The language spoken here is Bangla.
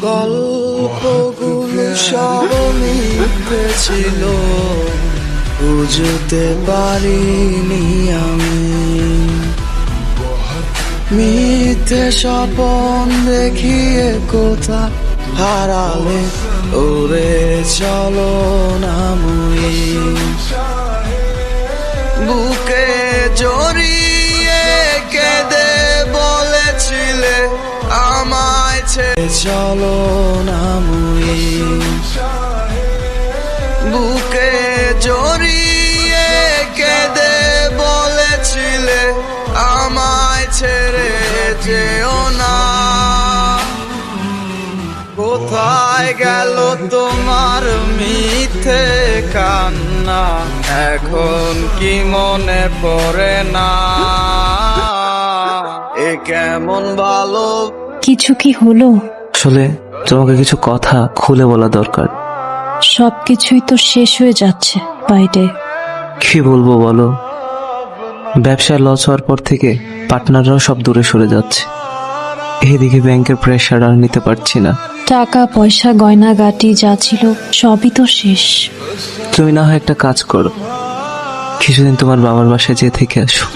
গল্পগুলো সব মিথ্যে ছিল, বুঝতে পারিনি আমি। মিথ্যে স্বপন দেখিয়ে কোথা হারালে ওরে চলো না মুই। বুকে জড়িয়ে কেঁদে বলেছিলে আমায় ছেড়ে চলো না মুই। বুকে জড়িয়ে কেঁদে বলেছিলে আমায় ছেড়ে যেও না। কোথায় গেল তোমার মিথ্যে কান্না, এখন কি মনে পড়ে না? এ কেমন ভালো। কিছু কি হলো? আসলে তোমাকে কিছু কথা খুলে বলা দরকার। সবকিছুই তো শেষ হয়ে যাচ্ছে বাইরে। কি বলবো বলো, ব্যবসায় লস হওয়ার পর থেকে পার্টনাররাও সব দূরে সরে যাচ্ছে। এদিকে ব্যাংকের প্রেশার আর নিতে পারছি না। টাকা পয়সা গয়নাগাটি যা ছিল সবই তো শেষ। তুমি না হয় একটা কাজ করো, কিছুদিন তোমার বাবার বাসায় যেয়ে থেকে আসো।